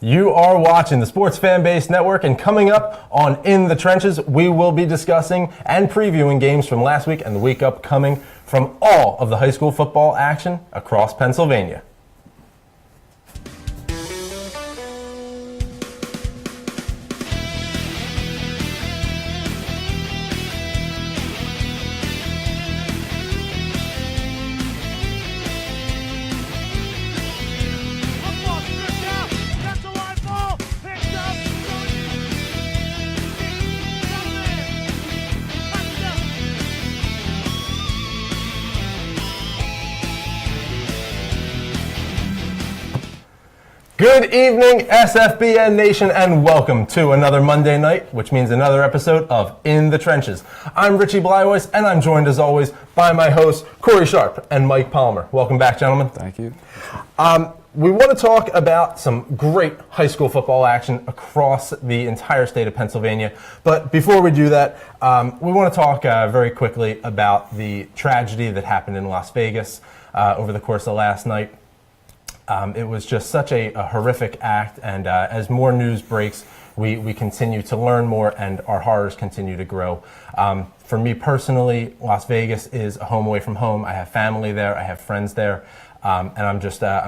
You are watching the Sports Fan Base Network, and coming up on In the Trenches, we will be discussing and previewing games from last week and the week upcoming from all of the high school football action across Pennsylvania. Good evening, SFBN Nation, and welcome to another Monday night, which means another episode of In the Trenches. I'm Richie Blyvoice, and I'm joined, as always, by my hosts, Corey Sharp and Mike Palmer. Welcome back, gentlemen. Thank you. We want to talk about some great high school football action across the entire state of Pennsylvania. But before we do that, we want to talk very quickly about the tragedy that happened in Las Vegas over the course of last night. It was just such a horrific act, and as more news breaks, we continue to learn more, and our horrors continue to grow. For me personally, Las Vegas is a home away from home. I have family there, I have friends there, and I'm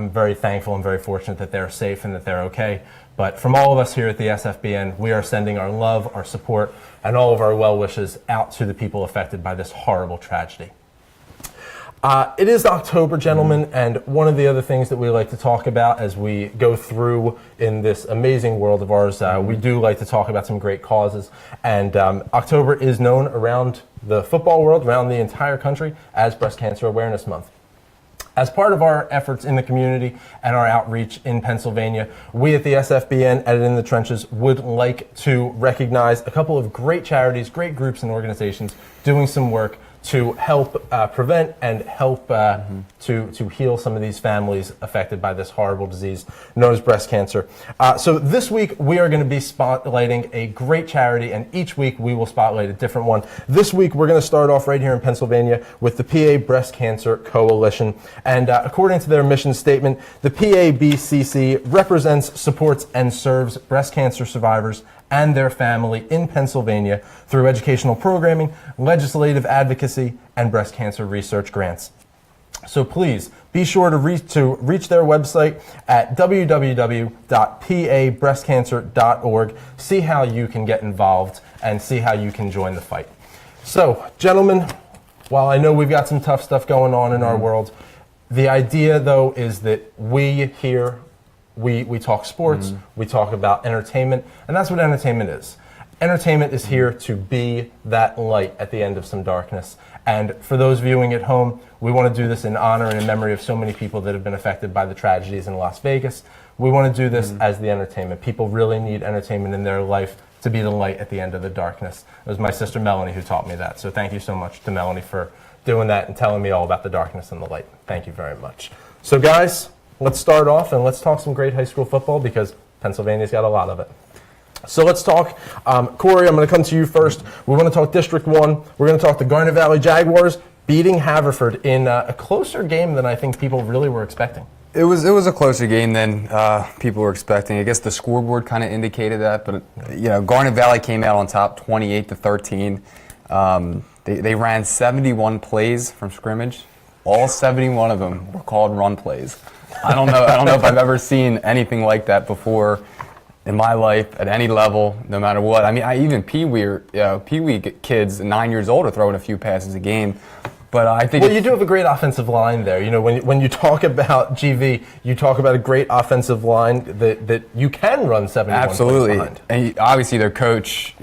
very thankful and very fortunate that they're safe and that they're okay. But from all of us here at the SFBN, we are sending our love, our support, and all of our well wishes out to the people affected by this horrible tragedy. It is October, gentlemen, and one of the other things that we like to talk about as we go through in this amazing world of ours, we do like to talk about some great causes. And October is known around the football world, around the entire country, as Breast Cancer Awareness Month. As part of our efforts in the community and our outreach in Pennsylvania, we at the SFBN at In the Trenches would like to recognize a couple of great charities, great groups and organizations doing some work to help prevent and help to heal some of these families affected by this horrible disease known as breast cancer. So this week we are going to be spotlighting a great charity, and each week we will spotlight a different one. This week we're going to start off right here in Pennsylvania with the PA Breast Cancer Coalition. And according to their mission statement, the PABCC represents, supports, and serves breast cancer survivors and their family in Pennsylvania through educational programming, legislative advocacy, and breast cancer research grants. So please be sure to reach their website at www.pabreastcancer.org. See how you can get involved and see how you can join the fight. So, gentlemen, while I know we've got some tough stuff going on in our world, the idea, though, is that we here, we talk sports, we talk about entertainment, and that's what entertainment is. Entertainment is here to be that light at the end of some darkness. And for those viewing at home, we want to do this in honor and in memory of so many people that have been affected by the tragedies in Las Vegas. We want to do this as the entertainment. People really need entertainment in their life to be the light at the end of the darkness. It was my sister Melanie who taught me that. So thank you so much to Melanie for doing that and telling me all about the darkness and the light. Thank you very much. So guys, let's start off and let's talk some great high school football because Pennsylvania's got a lot of it. So let's talk. Corey, I'm going to come to you first. We want to talk District 1. We're going to talk the Garnet Valley Jaguars beating Haverford in a closer game than I think people really were expecting. It was a closer game than people were expecting. I guess the scoreboard kind of indicated that, but Garnet Valley came out on top 28-13. They ran 71 plays from scrimmage. All 71 of them were called run plays. I don't know if I've ever seen anything like that before in my life at any level, no matter what. I mean, even Pee Wee kids 9 years old are throwing a few passes a game. But I think you do have a great offensive line there. You know, when you talk about GV, you talk about a great offensive line that you can run 71 absolutely points behind. And obviously their coach,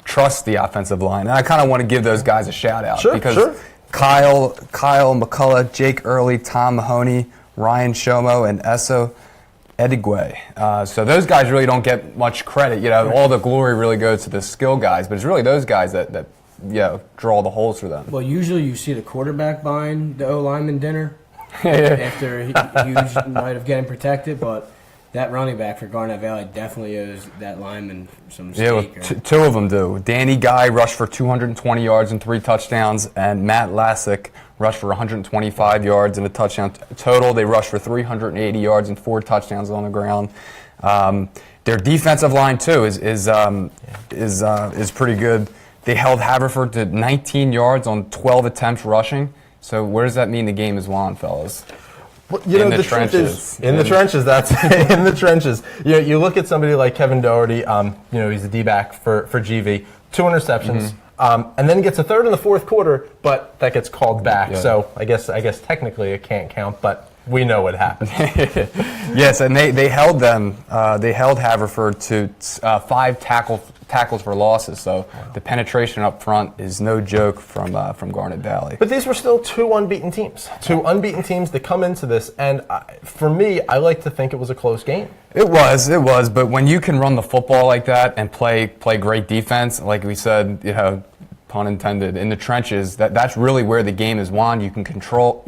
trusts the offensive line. And I kind of want to give those guys a shout out because Kyle McCullough, Jake Early, Tom Mahoney, Ryan Shomo, and Esso Edigwe. So those guys really don't get much credit. All the glory really goes to the skill guys, but it's really those guys that draw the holes for them. Well, usually you see the quarterback buying the O-lineman dinner after he might have getting protected, but That running back for Garnet Valley definitely owes that lineman some Yeah, well, steak. two of them do. Danny Guy rushed for 220 yards and 3 touchdowns, and Matt Lassick rushed for 125 yards and a touchdown. Total, they rushed for 380 yards and 4 touchdowns on the ground. Their defensive line too is pretty good. They held Haverford to 19 yards on 12 attempts rushing. So where does that mean the game is won, fellas? Well, you know, the truth is, in the trenches, that's in the trenches. You look at somebody like Kevin Doherty, he's a D-back for GV, 2 interceptions, and then gets a third in the fourth quarter, but that gets called back. Yeah. So I guess technically it can't count, but we know what happened. Yes, and they held them. They held Haverford to 5 tackles for losses. So the penetration up front is no joke from Garnet Valley. But these were still 2 unbeaten teams. 2 unbeaten teams that come into this, and for me, I like to think it was a close game. It was. But when you can run the football like that and play great defense, like we said, pun intended, in the trenches, that's really where the game is won. You can control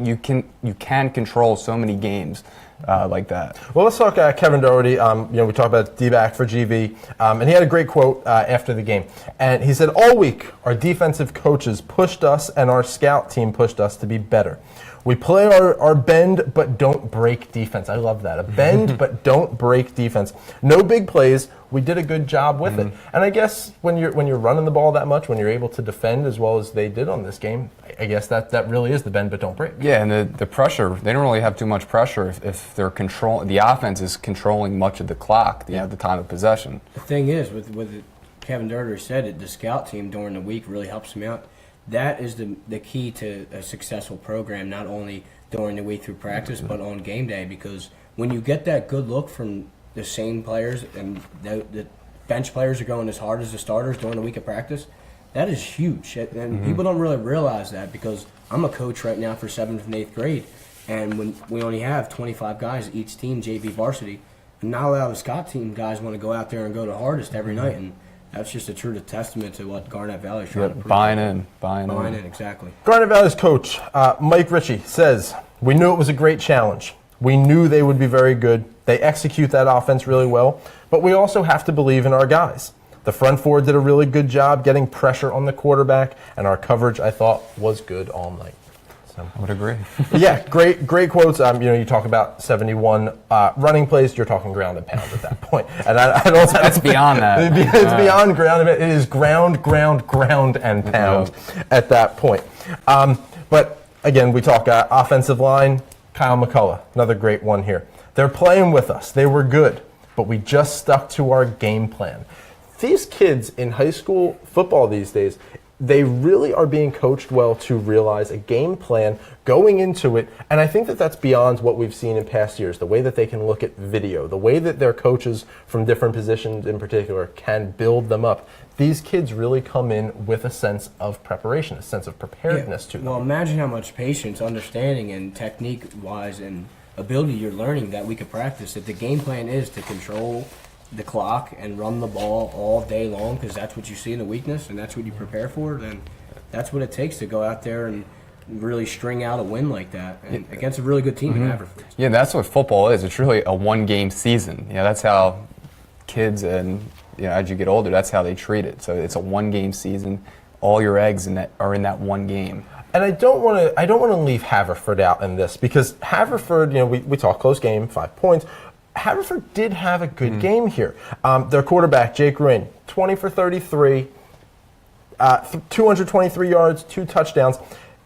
so many games like that. Well, let's talk Kevin Doherty. We talked about D-back for GV, and he had a great quote after the game. And he said, "All week, our defensive coaches pushed us and our scout team pushed us to be better. We play our bend but don't break defense." I love that. A bend but don't break defense. No big plays. We did a good job with it. And I guess when you're running the ball that much, when you're able to defend as well as they did on this game, I guess that really is the bend but don't break. Yeah, and the pressure, they don't really have too much pressure if they're the offense is controlling much of the clock, the time of possession. The thing is, with Kevin Doherty said it, the scout team during the week really helps him out. That is the key to a successful program, not only during the week through practice, but on game day, because when you get that good look from the same players and the bench players are going as hard as the starters during the week of practice, that is huge. And people don't really realize that, because I'm a coach right now for 7th and 8th grade, and when we only have 25 guys each team, JV varsity, and not a lot of the Scott team guys want to go out there and go the hardest every night, and that's just a true testament to what Garnet Valley is trying to prove. Buying in, exactly. Garnet Valley's coach, Mike Ritchie, says, "We knew it was a great challenge. We knew they would be very good. They execute that offense really well, but we also have to believe in our guys. The front four did a really good job getting pressure on the quarterback, and our coverage, I thought, was good all night." So, I would agree. Yeah, great quotes. You talk about 71 running plays. You're talking ground and pound at that point, and I don't. That's beyond that. It's beyond ground. It is ground, and pound at that point. But again, we talk offensive line. Kyle McCullough, another great one here. "They're playing with us. They were good, but we just stuck to our game plan." These kids in high school football these days, they really are being coached well to realize a game plan going into it, and I think that's beyond what we've seen in past years, the way that they can look at video, the way that their coaches from different positions in particular can build them up. These kids really come in with a sense of preparation, a sense of preparedness to them. Well, imagine how much patience, understanding, and technique-wise and ability you're learning that we could practice. If the game plan is to control the clock and run the ball all day long, because that's what you see in the weakness and that's what you prepare for, then that's what it takes to go out there and really string out a win like that and against a really good team in Haverford. Yeah, that's what football is. It's really a one-game season. That's how kids and as you get older, that's how they treat it. So it's a one-game season. All your eggs are in that one game. And I don't want to leave Haverford out in this, because Haverford, we talk close game, 5 points. Haverford did have a good game here. Their quarterback, Jake Ruin, 20 for 33, 223 yards, 2 touchdowns.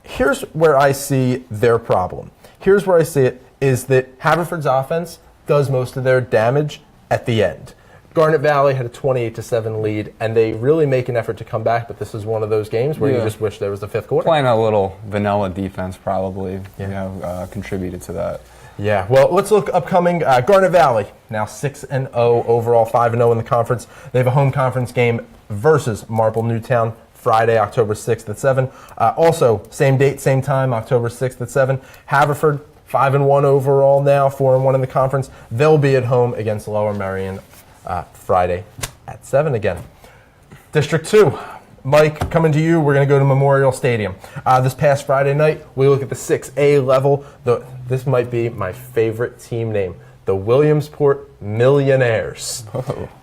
Here's where I see their problem. Here's where I see it, is that Haverford's offense does most of their damage at the end. Garnet Valley had a 28-7 lead, and they really make an effort to come back, but this is one of those games where you just wish there was the 5th quarter. Playing a little vanilla defense probably contributed to that. Yeah, well, let's look upcoming. Garnet Valley, now 6-0 overall, 5-0 in the conference. They have a home conference game versus Marple Newtown Friday, October 6th at 7. Also, same date, same time, October 6th at 7. Haverford, 5-1 overall now, 4-1 in the conference. They'll be at home against Lower Merion Friday at 7 again. District 2. Mike, coming to you, we're going to go to Memorial Stadium. This past Friday night, we look at the 6A level. This might be my favorite team name, the Williamsport Millionaires,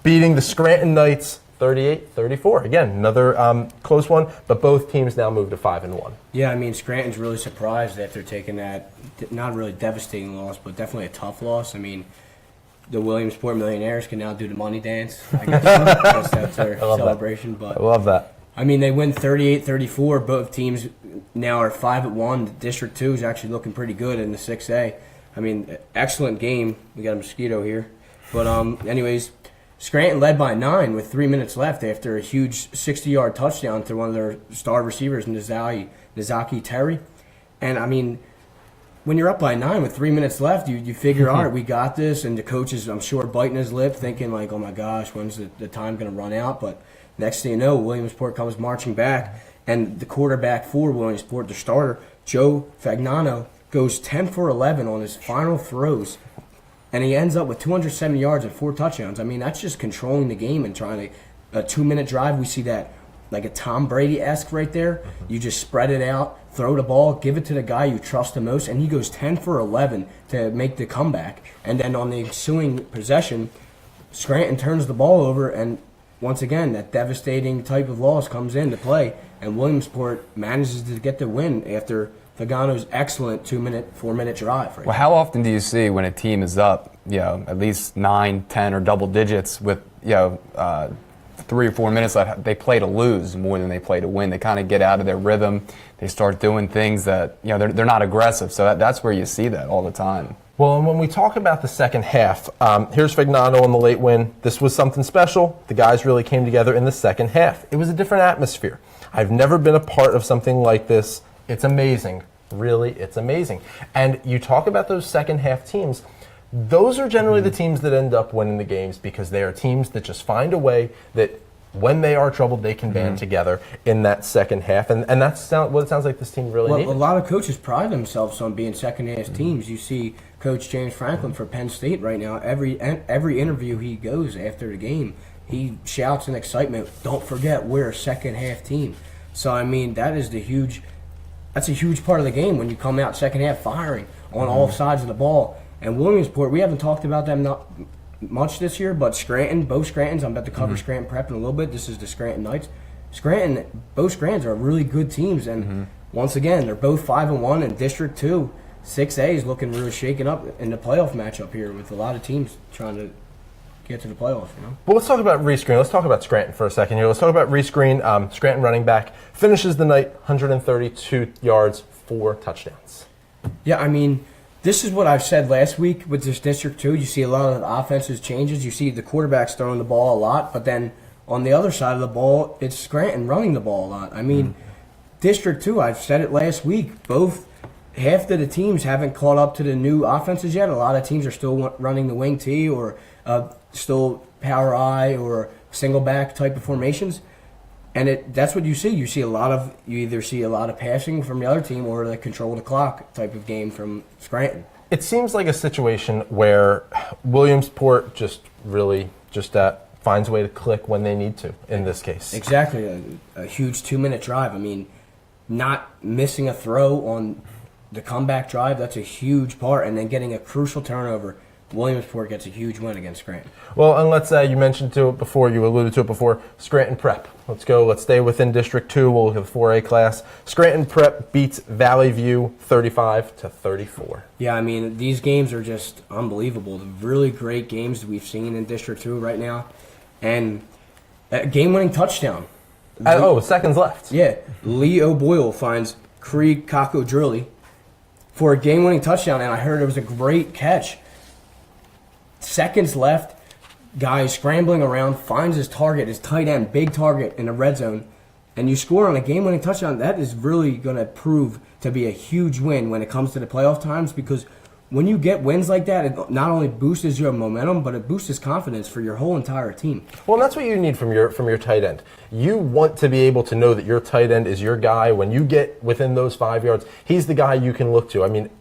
beating the Scranton Knights 38-34. Again, another close one, but both teams now move to 5-1. Yeah, I mean, Scranton's really surprised after taking that, not really devastating loss, but definitely a tough loss. I mean, the Williamsport Millionaires can now do the money dance. I guess that's their celebration. But I love that. I mean, they win 38-34. Both teams now are 5-1. District 2 is actually looking pretty good in the 6A. I mean, excellent game. We got a mosquito here. But anyways, Scranton led by 9 with 3 minutes left after a huge 60-yard touchdown to one of their star receivers, Nizaki Terry. And, I mean, when you're up by 9 with 3 minutes left, you figure, all right, we got this. And the coach is, I'm sure, biting his lip thinking, like, oh, my gosh, when's the time going to run out? But next thing you know, Williamsport comes marching back. And the quarterback for Williamsport, the starter, Joe Fagnano, goes 10 for 11 on his final throws. And he ends up with 270 yards and 4 touchdowns. I mean, that's just controlling the game and trying to, a 2-minute drive. We see that like a Tom Brady-esque right there. You just spread it out, throw the ball, give it to the guy you trust the most, and he goes 10 for 11 to make the comeback. And then on the ensuing possession, Scranton turns the ball over, and once again, that devastating type of loss comes into play, and Williamsport manages to get the win after Fagano's excellent 4-minute drive. Well, how often do you see when a team is up, at least 9, 10, or double digits with, 3 or 4 minutes left, they play to lose more than they play to win? They kind of get out of their rhythm. They start doing things that, they're not aggressive. So that's where you see that all the time. Well, and when we talk about the second half, here's Fagnano on the late win. This was something special. The guys really came together in the second half. It was a different atmosphere. I've never been a part of something like this. It's amazing. Really, it's amazing. And you talk about those second half teams. Those are generally the teams that end up winning the games because they are teams that just find a way that when they are troubled, they can band together in that second half. And that's what it sounds like this team really needed. A lot of coaches pride themselves on being second half teams. You see Coach James Franklin for Penn State right now. Every interview he goes after the game, he shouts in excitement, "Don't forget, we're a second half team." So, I mean, that's a huge part of the game when you come out second half firing on all sides of the ball. And Williamsport, we haven't talked about them not much this year, but Scranton, both Scrantons, I'm about to cover Scranton Prep in a little bit. This is the Scranton Knights. Both Scrantons are really good teams. And once again, they're both 5-1 in District 2. 6A is looking really shaken up in the playoff matchup here with a lot of teams trying to get to the playoffs, Well, let's talk about Reese Green. Let's talk about Scranton for a second here. Let's talk about Reese Green, Scranton running back, finishes the night 132 yards, 4 touchdowns. Yeah, I mean, this is what I've said last week with this District 2. You see a lot of the offensive changes. You see the quarterbacks throwing the ball a lot, but then on the other side of the ball, it's Scranton running the ball a lot. I mean, District 2, I've said it last week, half of the teams haven't caught up to the new offenses yet. A lot of teams are still running the wing T or still power I or single back type of formations. And that's what you see. You either see a lot of passing from the other team or the control the clock type of game from Scranton. It seems like a situation where Williamsport just finds a way to click when they need to in this case. Exactly. A huge 2-minute drive. I mean, not missing a throw on the comeback drive, that's a huge part. And then getting a crucial turnover. Williamsport gets a huge win against Scranton. Well, and let's say you mentioned to it before, you alluded to it before, Scranton Prep. Let's stay within District 2. We'll look at the 4A class. Scranton Prep beats Valley View 35-34. Yeah, I mean, these games are just unbelievable. The really great games that we've seen in District 2 right now. And a game-winning touchdown. Seconds left. Yeah, Lee O'Boyle finds Krieg Kako-Drilly for a game-winning touchdown, and I heard it was a great catch. Seconds left, guy scrambling around, finds his target, his tight end, big target in the red zone, and you score on a game-winning touchdown. That is really going to prove to be a huge win when it comes to the playoff times, because when you get wins like that, it not only boosts your momentum, but it boosts confidence for your whole entire team. Well, that's what you need from your tight end. You want to be able to know that your tight end is your guy. When you get within those 5 yards, he's the guy you can look to. I mean,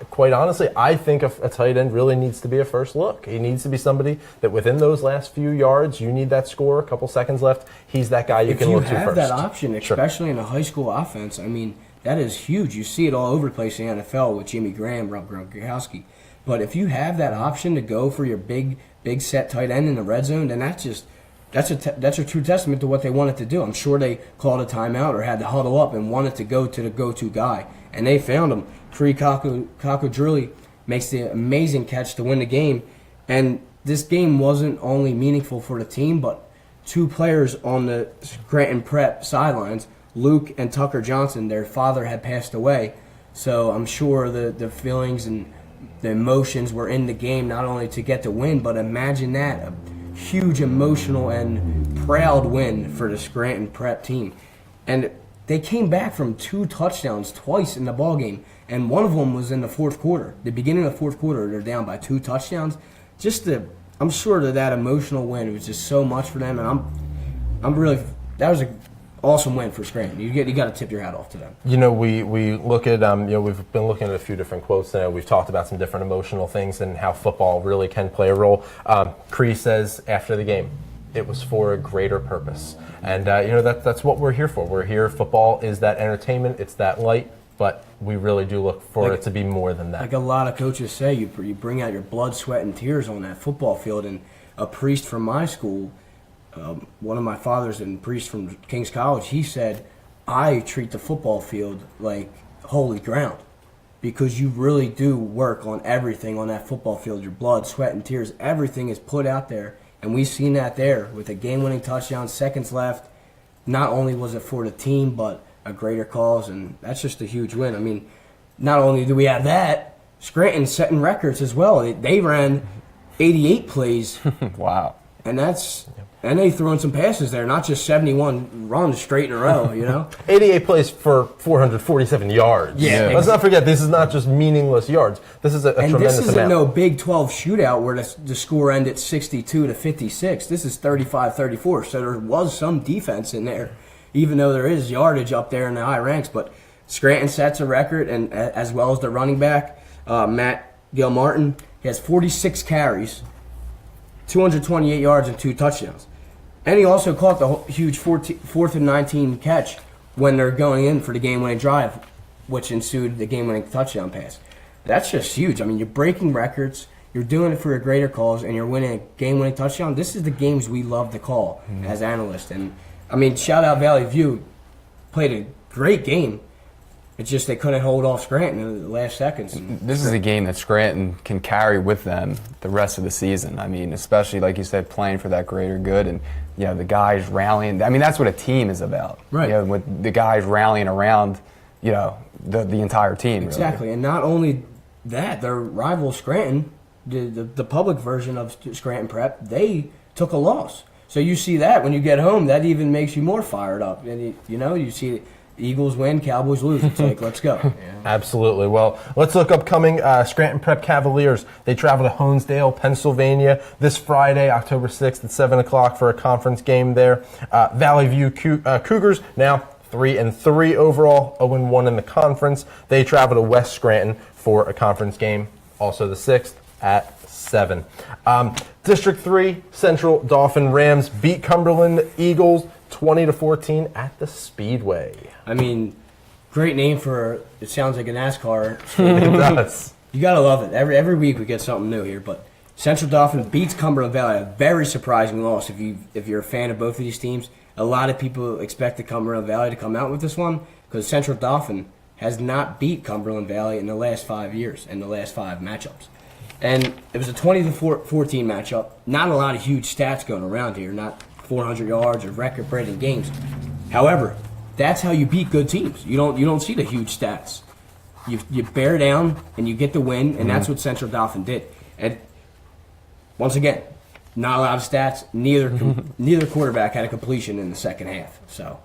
quite honestly, I think a tight end really needs to be a first look. He needs to be somebody that within those last few yards, you need that score, a couple seconds left, he's that guy you can look to first. If you have that option, especially in a high school offense, I mean, that is huge. You see it all over the place in the NFL with Jimmy Graham, Rob Gronkowski. But if you have that option to go for your big set tight end in the red zone, then that's a true testament to what they wanted to do. I'm sure they called a timeout or had to huddle up and wanted to go to the go-to guy, and they found him. Free Kakudruli makes the amazing catch to win the game, and this game wasn't only meaningful for the team, but two players on the Scranton Prep sidelines, Luke and Tucker Johnson, their father had passed away, so I'm sure the feelings and the emotions were in the game, not only to get the win, but imagine that, a huge emotional and proud win for the Scranton Prep team. And they came back from 2 touchdowns twice in the ballgame, and one of them was in the fourth quarter. The beginning of the fourth quarter, they're down by 2 touchdowns. I'm sure that emotional win was just so much for them, and I'm really, that was an awesome win for Scranton. You got to tip your hat off to them. You know, we look at, we've been looking at a few different quotes now. We've talked about some different emotional things and how football really can play a role. Cree says after the game, it was for a greater purpose. And, that's what we're here for. We're here. Football is that entertainment. It's that light. But we really do look for it to be more than that. Like a lot of coaches say, you bring out your blood, sweat, and tears on that football field. And a priest from my school, one of my fathers and priest from King's College, he said, I treat the football field like holy ground because you really do work on everything on that football field. Your blood, sweat, and tears, everything is put out there. And we've seen that there with a game-winning touchdown, seconds left. Not only was it for the team, but a greater cause, and that's just a huge win. I mean, not only do we have that, Scranton setting records as well. They ran 88 plays. Wow. And they threw in some passes there, not just 71 runs straight in a row, 88 plays for 447 yards. Yeah. Let's not forget, this is not just meaningless yards. This is a tremendous amount. And this isn't no Big 12 shootout where the score ended 62-56. This is 35-34, so there was some defense in there, even though there is yardage up there in the high ranks. But Scranton sets a record, and as well as the running back, Matt Gilmartin. He has 46 carries, 228 yards, and 2 touchdowns. And he also caught the huge 4th and 19 catch when they're going in for the game-winning drive, which ensued the game-winning touchdown pass. That's just huge. I mean, you're breaking records, you're doing it for a greater cause, and you're winning a game-winning touchdown. This is the games we love to call as analysts. And, I mean, shout out Valley View, played a great game. It's just they couldn't hold off Scranton in the last seconds. This is a game that Scranton can carry with them the rest of the season. I mean, especially, like you said, playing for that greater good and, the guys rallying. I mean, that's what a team is about. Right. With the guys rallying around, the entire team. Exactly. Really. And not only that, their rival Scranton, the public version of Scranton Prep, they took a loss. So you see that when you get home, that even makes you more fired up. And, you see Eagles win, Cowboys lose. It's like, let's go. Yeah. Absolutely. Well, let's look upcoming Scranton Prep Cavaliers. They travel to Honesdale, Pennsylvania this Friday, October 6th at 7 o'clock for a conference game there. Valley View Cougars, now 3-3 overall, 0-1 in the conference. They travel to West Scranton for a conference game, also the 6th at 7. District 3, Central Dauphin Rams beat Cumberland Eagles 20-14 at the Speedway. I mean, great name for, it sounds like a NASCAR. It does. You got to love it. Every week we get something new here. But Central Dauphin beats Cumberland Valley. A very surprising loss if you're a fan of both of these teams. A lot of people expect the Cumberland Valley to come out with this one because Central Dauphin has not beat Cumberland Valley in the last 5 years, in the last 5 matchups. And it was a 20-14 matchup. Not a lot of huge stats going around here. Not 400 yards or record-breaking games. However, that's how you beat good teams. You don't see the huge stats. You bear down and you get the win, and that's what Central Dauphin did. And once again, not a lot of stats. Neither quarterback had a completion in the second half. So.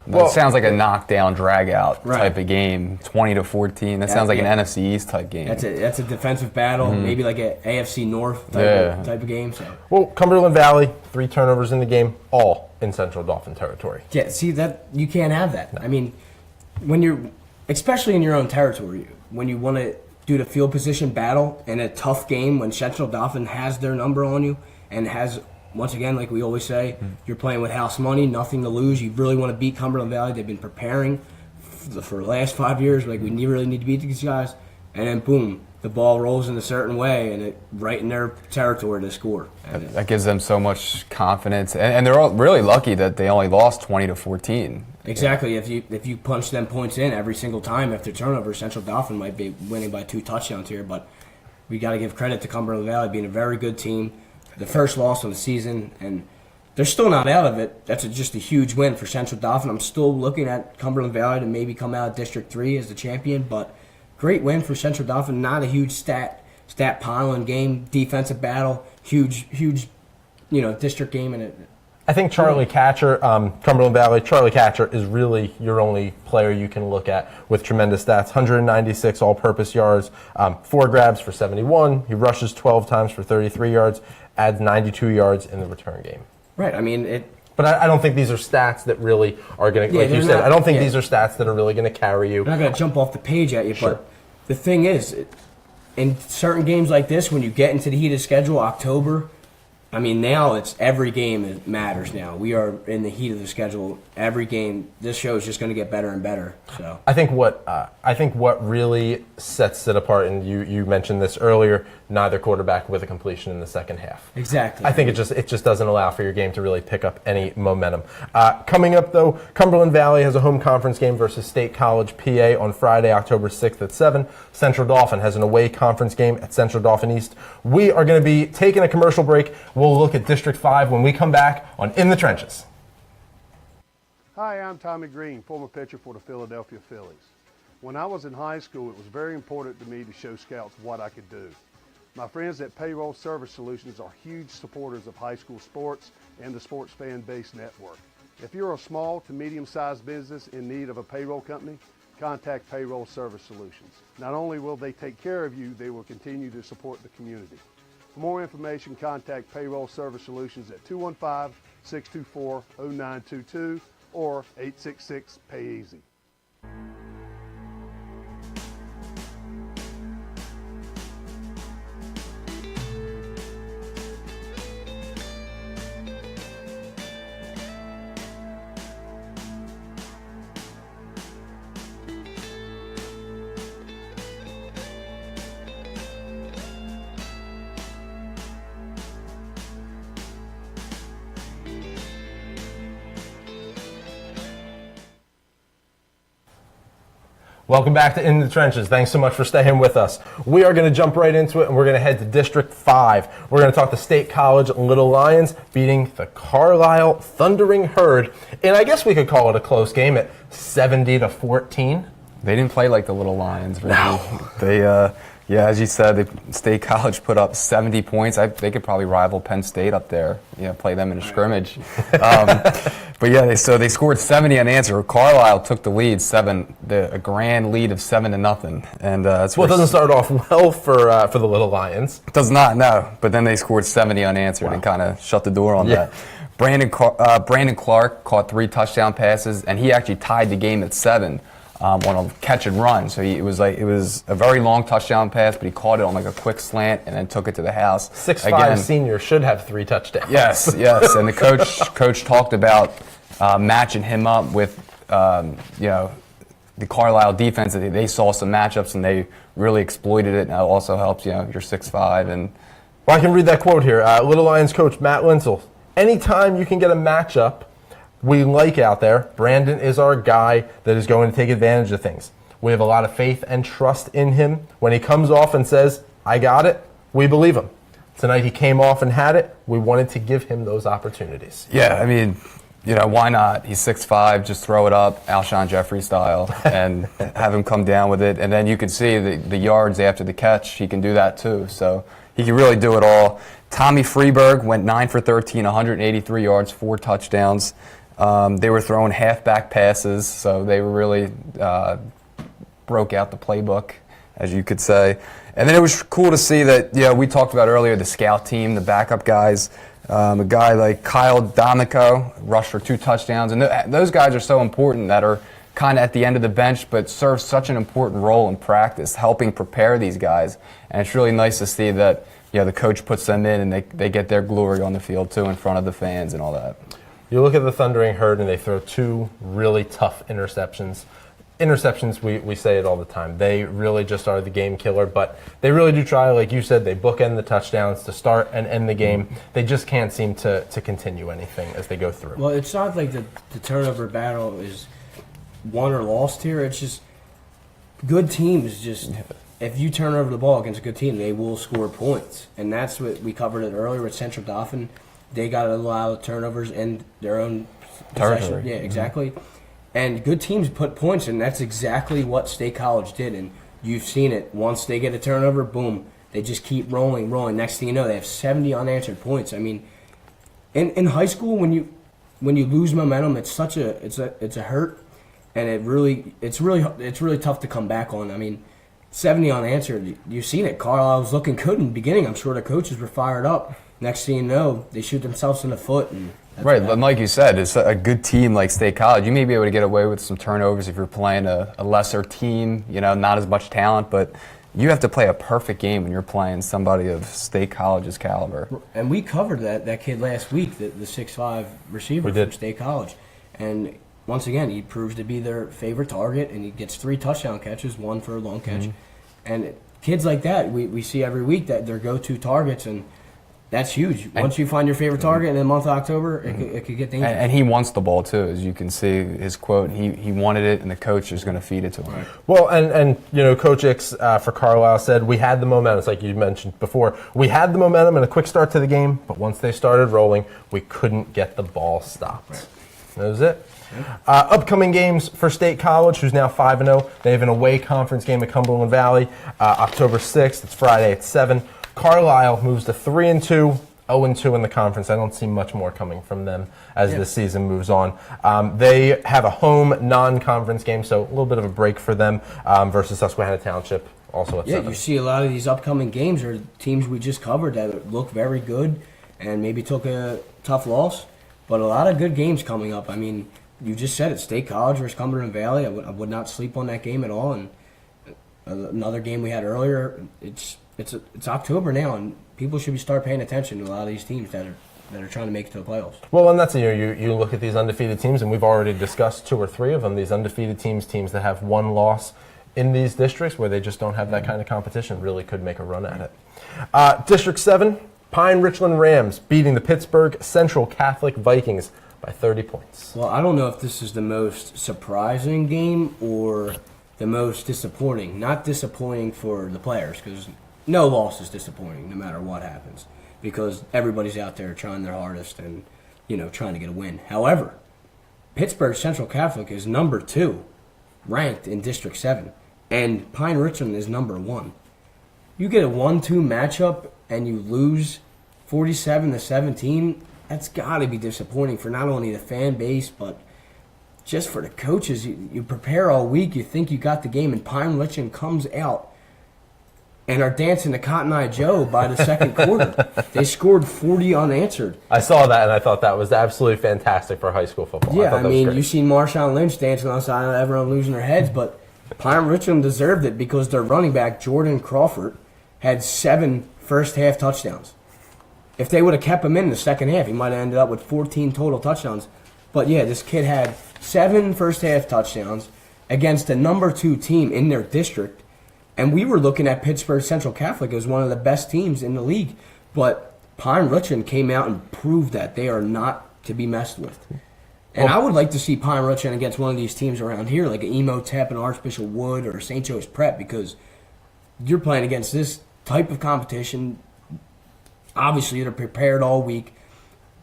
Well, it sounds like a knockdown, drag-out type of game, 20-14. That sounds like an NFC East type game. That's a defensive battle, maybe like an AFC North type of game. So. Well, Cumberland Valley, 3 turnovers in the game, all in Central Dauphin territory. Yeah, see, that you can't have that. I mean, when you're, especially in your own territory, when you want to do the field position battle in a tough game, when Central Dauphin has their number on you and has, once again, like we always say, you're playing with house money, nothing to lose. You really want to beat Cumberland Valley. They've been preparing for the last 5 years. Like, we really need to beat these guys. And then, boom, the ball rolls in a certain way, and it right in their territory to score. And That gives them so much confidence, and they're all really lucky that they only lost 20-14. exactly. If you punch them points in every single time after turnover, Central Dauphin might be winning by 2 touchdowns here. But we got to give credit to Cumberland Valley being a very good team. The first loss of the season, and they're still not out of it. That's just a huge win for Central Dauphin. I'm still looking at Cumberland Valley to maybe come out of District 3 as the champion, but great win for Central Dauphin. Not a huge stat piling game, defensive battle, huge, district game, and it. I think Charlie Catcher, Cumberland Valley, Charlie Catcher is really your only player you can look at with tremendous stats. 196 all-purpose yards, 4 grabs for 71. He rushes 12 times for 33 yards, adds 92 yards in the return game. Right. I mean, it. But I don't think these are stats that really are going to, like you said, I don't think these are stats that are really going to carry you. I'm not going to jump off the page at you, Sure. but the thing is, in certain games like this, when you get into the heat of schedule, October, I mean, now it's every game that matters now. We are in the heat of the schedule. Every game, this show is just going to get better and better. So I think what really sets it apart, and you mentioned this earlier, neither quarterback with a completion in the second half. exactly. I think it just doesn't allow for your game to really pick up any momentum. Coming up, though, Cumberland Valley has a home conference game versus State College, PA, on Friday, October 6th at 7. Central Dauphin has an away conference game at Central Dauphin East. We are going to be taking a commercial break. We'll look at District 5 when we come back on In the Trenches. Hi, I'm Tommy Green, former pitcher for the Philadelphia Phillies. When I was in high school, it was very important to me to show scouts what I could do. My friends at Payroll Service Solutions are huge supporters of high school sports and the Sports Fan Base Network. If you're a small to medium-sized business in need of a payroll company, contact Payroll Service Solutions. Not only will they take care of you, they will continue to support the community. For more information, contact Payroll Service Solutions at 215-624-0922 or 866-PAY-EASY. Welcome back to In the Trenches. Thanks so much for staying with us. We are going to jump right into it, and we're going to head to District 5. We're going to talk to State College Little Lions beating the Carlisle Thundering Herd. And I guess we could call it a close game at 70-14. They didn't play like the Little Lions, really. No. They, as you said, State College put up 70 points. They could probably rival Penn State up there. Play them in a scrimmage. But yeah, they scored 70 unanswered. Carlisle took the lead, a grand lead of 7-0, and that's Well, it doesn't start off well for the Little Lions. It does not, no. But then they scored 70 unanswered and kind of shut the door on that. Brandon Clark caught 3 touchdown passes, and he actually tied the game at 7 on a catch and run. So it was a very long touchdown pass, but he caught it on like a quick slant and then took it to the house. 6'5" senior should have 3 touchdowns. Yes. And the coach talked about matching him up with the Carlisle defense. They saw some matchups and they really exploited it. And it also helps you're 6'5". And well, I can read that quote here. Little Lions coach Matt Linsel. Anytime you can get a matchup we like out there, Brandon is our guy that is going to take advantage of things. We have a lot of faith and trust in him. When he comes off and says, I got it, we believe him. Tonight he came off and had it. We wanted to give him those opportunities. Yeah, I mean, why not? He's 6'5", just throw it up, Alshon Jeffrey style, and have him come down with it. And then you can see the yards after the catch. He can do that too. So he can really do it all. Tommy Freeberg went 9 for 13, 183 yards, 4 touchdowns. They were throwing halfback passes, so they were really broke out the playbook, as you could say. And then it was cool to see that, we talked about earlier the scout team, the backup guys. A guy like Kyle D'Amico rushed for 2 touchdowns. And those guys are so important that are kind of at the end of the bench but serve such an important role in practice, helping prepare these guys. And it's really nice to see that the coach puts them in and they get their glory on the field too in front of the fans and all that. You look at the Thundering Herd and they throw 2 really tough interceptions. interceptions, we say it all the time. They really just are the game killer, but they really do try, like you said, they bookend the touchdowns to start and end the game. They just can't seem to continue anything as they go through. Well, it's not like the turnover battle is won or lost here. It's just good teams just, if you turn over the ball against a good team, they will score points. And that's what we covered it earlier with Central Dauphin. They got to allow turnovers in their own Territory. possession. Yeah, exactly. And good teams put points, and that's exactly what State College did. And you've seen it. Once they get a turnover, boom, they just keep rolling. Next thing you know, they have 70 unanswered points. I mean, in high school, when you lose momentum, it's a hurt, and it's really tough to come back on. I mean, 70 unanswered. You've seen it. Carlisle was looking good in the beginning. I'm sure the coaches were fired up. Next thing you know, they shoot themselves in the foot. And Right, and like you said, it's a good team like State College. You may be able to get away with some turnovers if you're playing a lesser team, not as much talent, but you have to play a perfect game when you're playing somebody of State College's caliber. And we covered that kid last week, the 6'5" receiver from State College. And once again, he proves to be their favorite target, and he gets 3 touchdown catches, 1 for a long catch. And kids like that, we see every week that they're go-to targets, and that's huge. Once you find your favorite target in the month of October, it could get dangerous. And he wants the ball, too, as you can see his quote. He wanted it, and the coach is going to feed it to him. Right. Well, and Coach Ix for Carlisle said, we had the momentum. It's like you mentioned before. We had the momentum and a quick start to the game, but once they started rolling, we couldn't get the ball stopped. Right. That was it. Upcoming games for State College, who's now 5-0. They have an away conference game at Cumberland Valley, October 6th. It's Friday at 7. Carlisle moves to 3-2, 0-2 in the conference. I don't see much more coming from them as the season moves on. They have a home non-conference game, so a little bit of a break for them versus Susquehanna Township, also at 7. You see a lot of these upcoming games are teams we just covered that look very good and maybe took a tough loss, but a lot of good games coming up. I mean, you just said it, State College versus Cumberland Valley. I would not sleep on that game at all. And another game we had earlier, it's October now, and people should start paying attention to a lot of these teams that are trying to make it to the playoffs. Well, and that's you look at these undefeated teams, and we've already discussed 2 or 3 of them. These undefeated teams that have 1 loss in these districts where they just don't have that kind of competition, really could make a run at it. District 7, Pine Richland Rams beating the Pittsburgh Central Catholic Vikings by 30 points. Well, I don't know if this is the most surprising game or the most disappointing. Not disappointing for the players, because no loss is disappointing no matter what happens, because everybody's out there trying their hardest and trying to get a win. However, Pittsburgh Central Catholic is number 2 ranked in District 7, and Pine Richland is number 1. You get a 1-2 matchup and you lose 47-17, that's got to be disappointing for not only the fan base, but just for the coaches. You prepare all week, you think you got the game, and Pine Richland comes out and are dancing to Cotton Eye Joe by the second quarter. They scored 40 unanswered. I saw that, and I thought that was absolutely fantastic for high school football. Yeah, I mean, you seen Marshawn Lynch dancing on the side of everyone losing their heads, but Pine Richland deserved it because their running back, Jordan Crawford, had 7 first-half touchdowns. If they would have kept him in the second half, he might have ended up with 14 total touchdowns. But, yeah, this kid had 7 first-half touchdowns against the number 2 team in their district. And we were looking at Pittsburgh Central Catholic as one of the best teams in the league. But Pine Richland came out and proved that they are not to be messed with. And I would like to see Pine Richland against one of these teams around here, like an Emotep and Archbishop Wood or St. Joe's Prep, because you're playing against this type of competition. Obviously, they're prepared all week.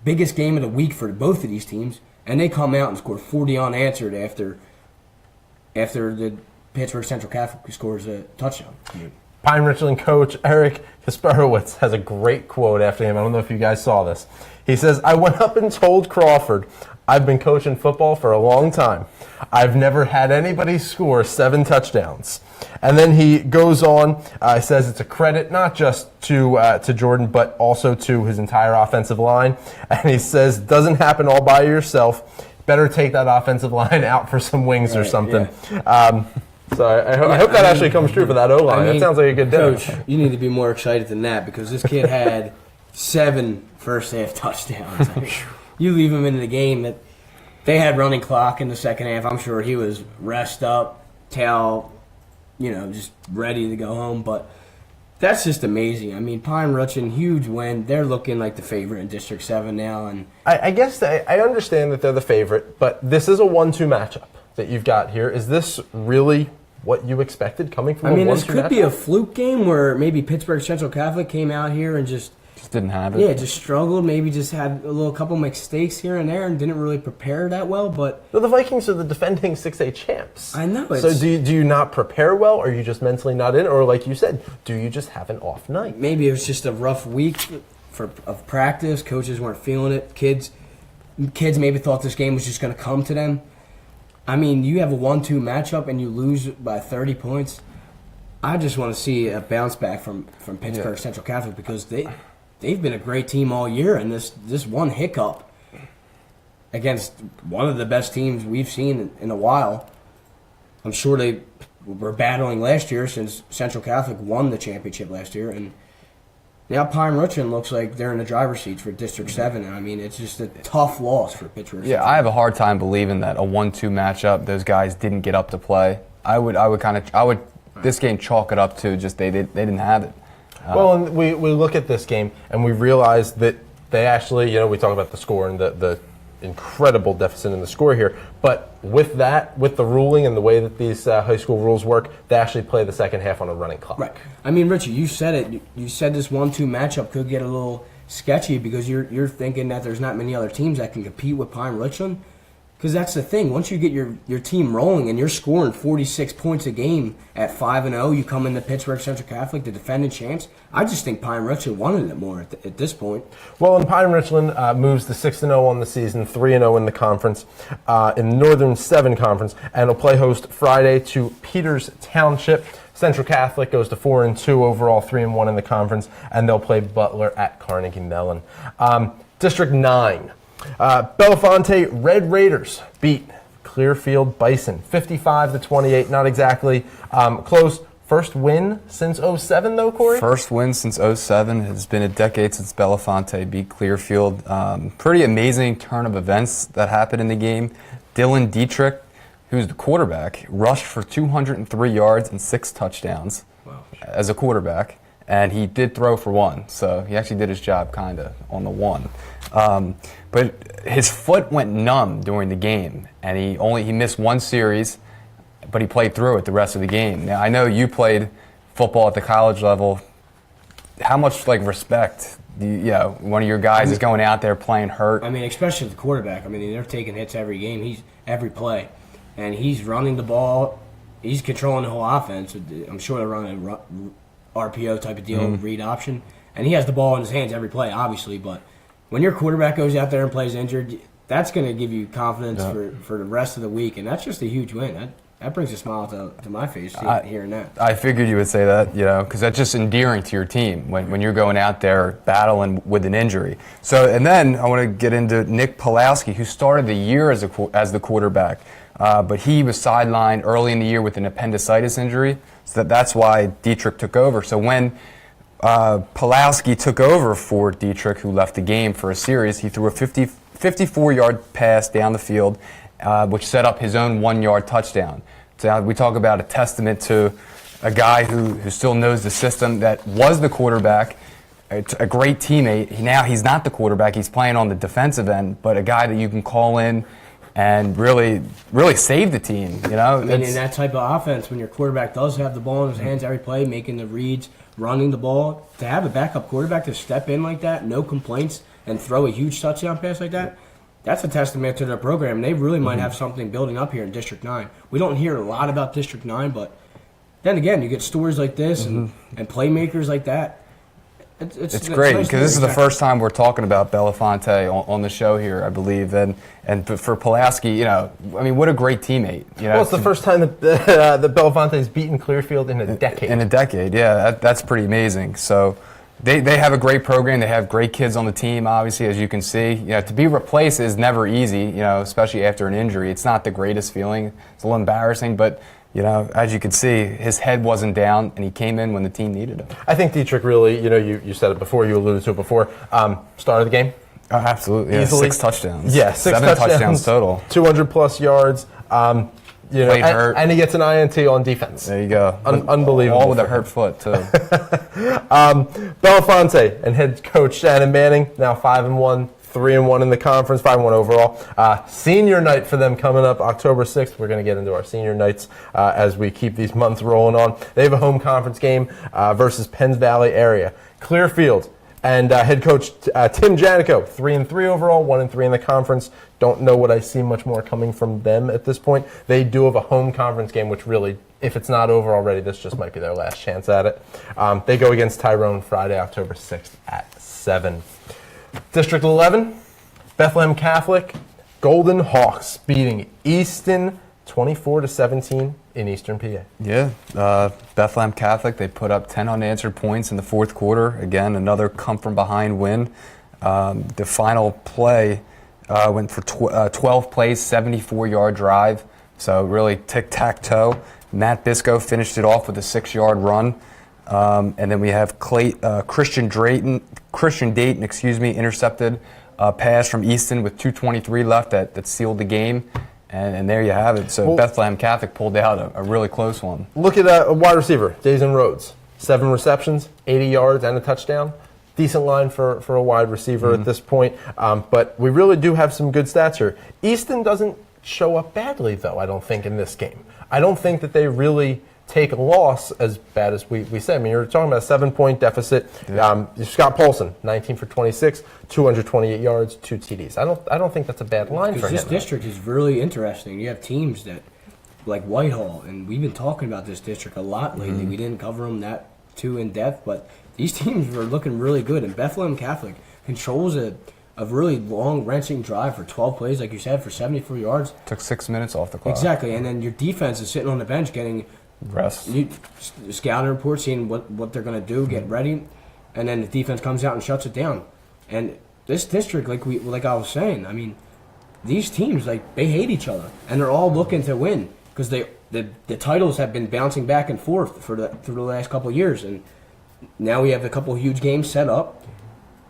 Biggest game of the week for both of these teams. And they come out and score 40 unanswered after the Pittsburgh Central Catholic scores a touchdown. Pine Richland coach Eric Kasperowitz has a great quote after him. I don't know if you guys saw this. He says, "I went up and told Crawford, I've been coaching football for a long time. I've never had anybody score 7 touchdowns." And then he goes on, says it's a credit not just to Jordan, but also to his entire offensive line. And he says, doesn't happen all by yourself. Better take that offensive line out for some wings or something. Yeah. So I hope that actually comes true for that O-line. That sounds like a good dinner. Coach, you need to be more excited than that, because this kid had 7 first-half touchdowns. You leave him into the game that they had running clock in the second half. I'm sure he was rest up, tail, just ready to go home. But that's just amazing. I mean, Pine Richland, huge win. They're looking like the favorite in District 7 now. And I guess I understand that they're the favorite, but this is a 1-2 matchup that you've got here. Is this really what you expected coming from a 1-2 matchup? This could be a fluke game where maybe Pittsburgh Central Catholic came out here and just didn't have it. Yeah, just struggled. Maybe just had a couple mistakes here and there and didn't really prepare that well. But the Vikings are the defending 6A champs. I know. So do you not prepare well? Or are you just mentally not in? Or like you said, do you just have an off night? Maybe it was just a rough week of practice. Coaches weren't feeling it. Kids maybe thought this game was just going to come to them. I mean, you have a 1-2 matchup and you lose by 30 points. I just want to see a bounce back from Pittsburgh Central Catholic because they've been a great team all year, and this one hiccup against one of the best teams we've seen in a while. I'm sure they were battling last year since Central Catholic won the championship last year, and now Pine Richland looks like they're in the driver's seat for District 7. And I mean, it's just a tough loss for Pittsburgh. Yeah, I have a hard time believing that a 1-2 matchup, those guys didn't get up to play. I would this game chalk it up to just they didn't have it. Well, and we look at this game and we realize that they actually, we talk about the score and the incredible deficit in the score here, but with the ruling and the way that these high school rules work, they actually play the second half on a running clock. Right. I mean, Richie, you said it. You said this 1-2 matchup could get a little sketchy because you're thinking that there's not many other teams that can compete with Pine Richland. Because that's the thing. Once you get your team rolling and you're scoring 46 points a game at 5-0, you come into Pittsburgh Central Catholic, the defending champs. I just think Pine Richland wanted it more at this point. Well, and Pine Richland moves to 6-0 on the season, 3-0 in the conference, in Northern 7 Conference, and will play host Friday to Peters Township. Central Catholic goes to 4-2 overall, 3-1 in the conference, and they'll play Butler at Carnegie Mellon. District 9. Belafonte Red Raiders beat Clearfield Bison 55-28. Not exactly close. First win since 07, though, Corey? First win since 07. It's been a decade since Belafonte beat Clearfield. Pretty amazing turn of events that happened in the game. Dylan Dietrich, who's the quarterback, rushed for 203 yards and 6 touchdowns as a quarterback. And he did throw for 1, so he actually did his job kind of on the 1. But his foot went numb during the game, and he missed 1 series, but he played through it the rest of the game. Now, I know you played football at the college level. How much respect one of your guys is going out there playing hurt? I mean, especially the quarterback. I mean, they're taking hits every game. Every play, and he's running the ball. He's controlling the whole offense. I'm sure they're running a RPO type of deal, read option, and he has the ball in his hands every play, obviously. But when your quarterback goes out there and plays injured, that's going to give you confidence for the rest of the week, and that's just a huge win. That brings a smile to my face hearing that. I figured you would say that, because that's just endearing to your team when you're going out there battling with an injury. So, and then I want to get into Nick Pulowski, who started the year as the quarterback, but he was sidelined early in the year with an appendicitis injury, so that's why Dietrich took over. So when Pulowski took over for Dietrich, who left the game for a series, he threw a 54-yard pass down the field, which set up his own 1-yard touchdown. So we talk about a testament to a guy who still knows the system, that was the quarterback, a great teammate. Now he's not the quarterback, he's playing on the defensive end, but a guy that you can call in and really save the team. I mean, in that type of offense, when your quarterback does have the ball in his hands every play, making the reads, running the ball, to have a backup quarterback to step in like that, no complaints, and throw a huge touchdown pass like that, that's a testament to their program. They really might have something building up here in District 9. We don't hear a lot about District 9, but then again, you get stories like this and playmakers like that. It's great, because this is the first time we're talking about Belafonte on the show here, I believe. And for Pulaski, what a great teammate. Well, it's the first time that Belafonte's beaten Clearfield in a decade. In a decade, yeah. That's pretty amazing. So they have a great program. They have great kids on the team, obviously, as you can see. To be replaced is never easy, especially after an injury. It's not the greatest feeling. It's a little embarrassing, but as you can see, his head wasn't down, and he came in when the team needed him. I think Dietrich really, you said it before, you alluded to it before, started the game. Oh, absolutely. Yeah, easily. 6 touchdowns. Yeah, 7 touchdowns total. 200-plus yards. Played hurt. And he gets an INT on defense. There you go. Unbelievable. All with a hurt foot, too. Belafonte and head coach Shannon Manning, now 5-1, 3-1 in the conference, 5-1 overall. Senior night for them coming up October 6th. We're going to get into our senior nights as we keep these months rolling on. They have a home conference game versus Penns Valley area. Clearfield and head coach Tim Janico, 3-3 overall, 1-3 in the conference. Don't know what I see much more coming from them at this point. They do have a home conference game, which really, if it's not over already, this just might be their last chance at it. They go against Tyrone Friday, October 6th at 7. District 11, Bethlehem Catholic, Golden Hawks beating Easton 24-17 in Eastern PA. Yeah, Bethlehem Catholic, they put up 10 unanswered points in the fourth quarter. Again, another come-from-behind win. The final play went for 12 plays, 74-yard drive. So really tic-tac-toe. Matt Bisco finished it off with a 6-yard run. And then we have Christian Dayton, intercepted a pass from Easton with 2:23 left that sealed the game. And there you have it. So Bethlehem Catholic pulled out a really close one. Look at a wide receiver, Dazen Rhodes. 7 receptions, 80 yards, and a touchdown. Decent line for a wide receiver at this point. But we really do have some good stats here. Easton doesn't show up badly, though, I don't think, in this game. I don't think that they really take a loss as bad as we said. I mean, you're talking about a 7-point deficit. Yeah. Scott Paulson, 19 for 26, 228 yards, 2 TDs. I don't think that's a bad line for him. This district is really interesting. You have teams that, like Whitehall, and we've been talking about this district a lot lately. We didn't cover them that too in depth, but these teams were looking really good. And Bethlehem Catholic controls a really long, wrenching drive for 12 plays, like you said, for 74 yards. Took 6 minutes off the clock. Exactly, and then your defense is sitting on the bench getting Rest. Scouting report, seeing what they're going to do, get ready, and then the defense comes out and shuts it down. And this district, like I was saying, I mean, these teams, like, they hate each other, and they're all looking to win because the titles have been bouncing back and forth through the last couple of years, and now we have a couple of huge games set up.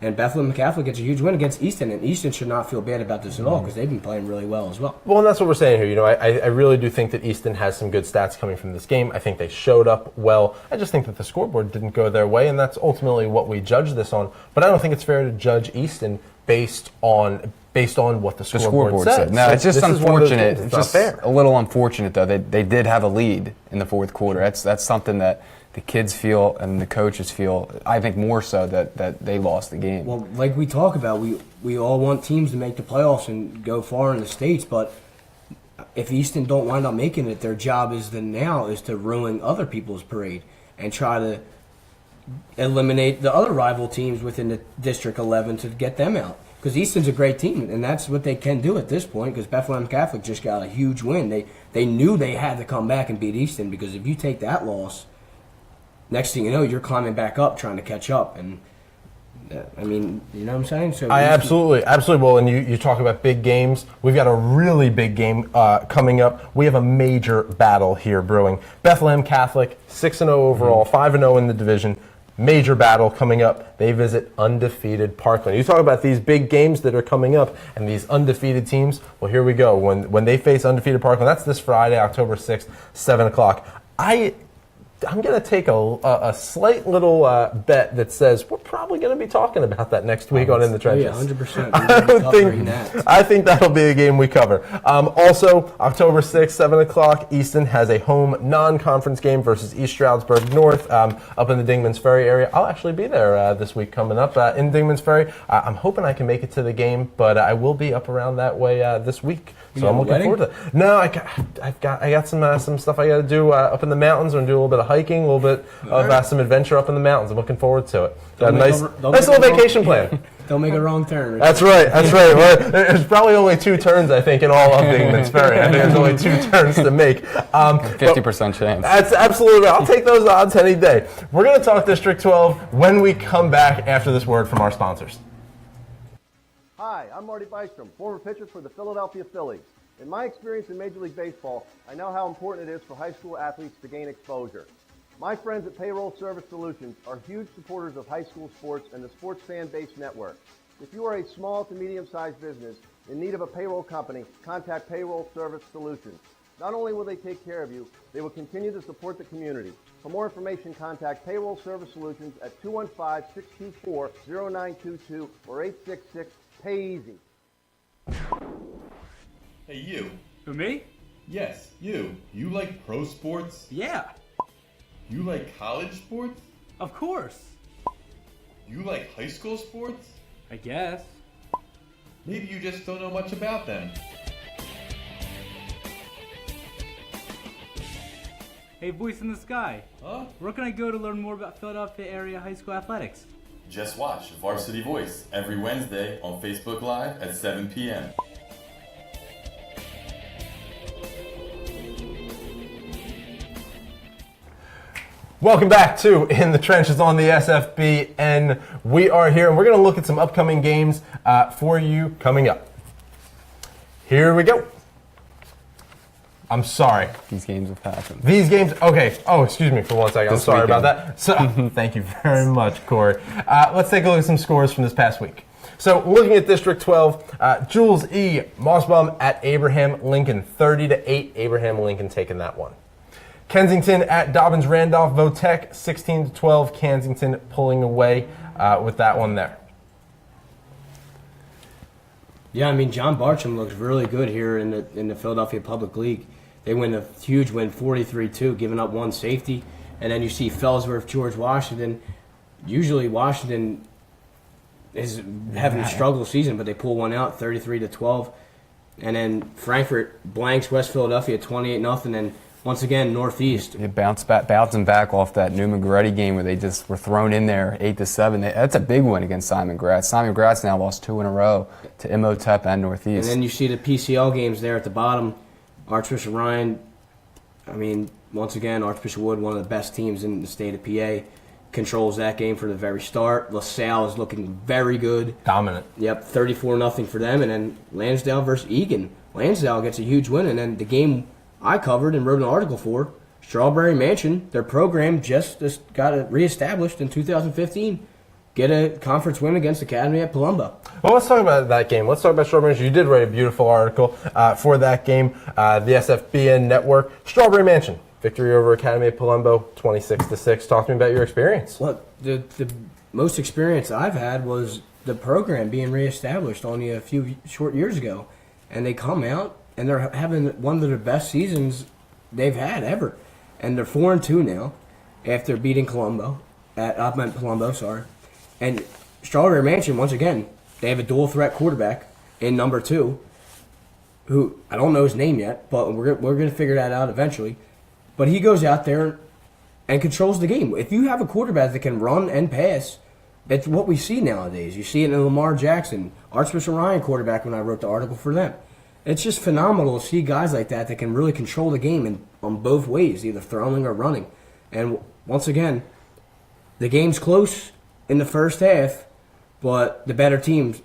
And Bethlehem Catholic gets a huge win against Easton, and Easton should not feel bad about this at all because they've been playing really well as well. Well, and that's what we're saying here. You know, I really do think that Easton has some good stats coming from this game. I think they showed up well. I just think that the scoreboard didn't go their way, and that's ultimately what we judge this on. But I don't think it's fair to judge Easton based on what the scoreboard says. No, it's just unfortunate. It's It's not just fair. a little unfortunate, though. They did have a lead in the fourth quarter. That's something that the kids feel and the coaches feel, I think more so, that they lost the game. Well, like we talk about, we all want teams to make the playoffs and go far in the states, but if Easton don't wind up making it, their job is to ruin other people's parade and try to eliminate the other rival teams within the District 11 to get them out. Because Easton's a great team, and that's what they can do at this point, because Bethlehem Catholic just got a huge win. They knew they had to come back and beat Easton, because if you take that loss, next thing you know, you're climbing back up trying to catch up. And I mean, you know what I'm saying? So I absolutely will. And you talk about big games. We've got a really big game coming up. We have a major battle here brewing. Bethlehem Catholic, 6-0 overall, 5-0 in the division. Major battle coming up. They visit undefeated Parkland. You talk about these big games that are coming up and these undefeated teams. Well, here we go. When they face undefeated Parkland, that's this Friday, October 6th, 7 o'clock. I'm going to take a slight little bet that says we're probably going to be talking about that next week on In the Trenches. Yeah, 100%. I think that'll be a game we cover. Also, October 6th, 7 o'clock, Easton has a home non-conference game versus East Stroudsburg North up in the Dingman's Ferry area. I'll actually be there this week coming up in Dingman's Ferry. I'm hoping I can make it to the game, but I will be up around that way this week. So I'm looking forward to it. No, I got some stuff I got to do up in the mountains. I'm going to do a little bit of hiking, a little bit of some adventure up in the mountains. I'm looking forward to it. Got a nice little vacation plan. Don't make a wrong turn. That's right. Well, there's probably only 2 turns, I think, in all of Dingman's Ferry. I think there's only 2 turns to make. 50% chance. That's absolutely right. I'll take those odds any day. We're going to talk District 12 when we come back after this word from our sponsors. Hi, I'm Marty Bystrom, former pitcher for the Philadelphia Phillies. In my experience in Major League Baseball, I know how important it is for high school athletes to gain exposure. My friends at Payroll Service Solutions are huge supporters of high school sports and the Sports Fan Base Network. If you are a small to medium-sized business in need of a payroll company, contact Payroll Service Solutions. Not only will they take care of you, they will continue to support the community. For more information, contact Payroll Service Solutions at 215-624-0922 or 866-PAY-EASY. Hey, you. Who, me? Yes, you. You like pro sports? Yeah, You like college sports? of course. You like high school sports? I guess. Maybe you just don't know much about them. Hey, voice in the sky. Huh? Where can I go to learn more about Philadelphia area high school athletics? Just watch Varsity Voice every Wednesday on Facebook Live at 7 p.m. Welcome back to In the Trenches on the SFBN. We are here and we're going to look at some upcoming games for you coming up. Here we go. I'm sorry. These games have happened. These games, okay. Oh, excuse me for 1 second. I'm This sorry weekend. about that. So, thank you very much, Corey. Let's take a look at some scores from this past week. So, looking at District 12, Jules E. Mossbaum at Abraham Lincoln, 30-8. Abraham Lincoln taking that one. Kensington at Dobbins Randolph Votech, 16-12. Kensington pulling away with that one there. Yeah, I mean, John Bartram looks really good here in the Philadelphia Public League. They win a huge win, 43-2, giving up one safety. And then you see Fellsworth, George Washington. Usually Washington is having a struggle season, but they pull one out, 33-12. And then Frankfurt blanks West Philadelphia, 28-0. And once again, Northeast. It bouncing back off that Newman Goretti game where they just were thrown in there 8-7. That's a big win against Simon Gratz. Simon Gratz now lost 2 in a row to Imhotep and Northeast. And then you see the PCL games there at the bottom. Archbishop Ryan, I mean, once again, Archbishop Wood, one of the best teams in the state of PA, controls that game for the very start. LaSalle is looking very good. Dominant. Yep, 34-0 for them. And then Lansdale versus Egan. Lansdale gets a huge win. And then the game I covered and wrote an article for, Strawberry Mansion, their program just got it reestablished in 2015. Get a conference win against Academy at Palumbo. Well, let's talk about that game. Let's talk about Strawberry Mansion. You did write a beautiful article for that game. The SFBN Network. Strawberry Mansion, victory over Academy at Palumbo, 26-6. Talk to me about your experience. Well, the most experience I've had was the program being reestablished only a few short years ago. And they come out, and they're having one of the best seasons they've had ever. And they're 4-2 now after beating Palumbo, sorry. And Strawberry Mansion, once again, they have a dual threat quarterback in number 2, who I don't know his name yet, but we're going to figure that out eventually. But he goes out there and controls the game. If you have a quarterback that can run and pass, it's what we see nowadays. You see it in Lamar Jackson, Archbishop Ryan quarterback when I wrote the article for them. It's just phenomenal to see guys like that can really control the game on both ways, either throwing or running. And once again, the game's close in the first half, but the better teams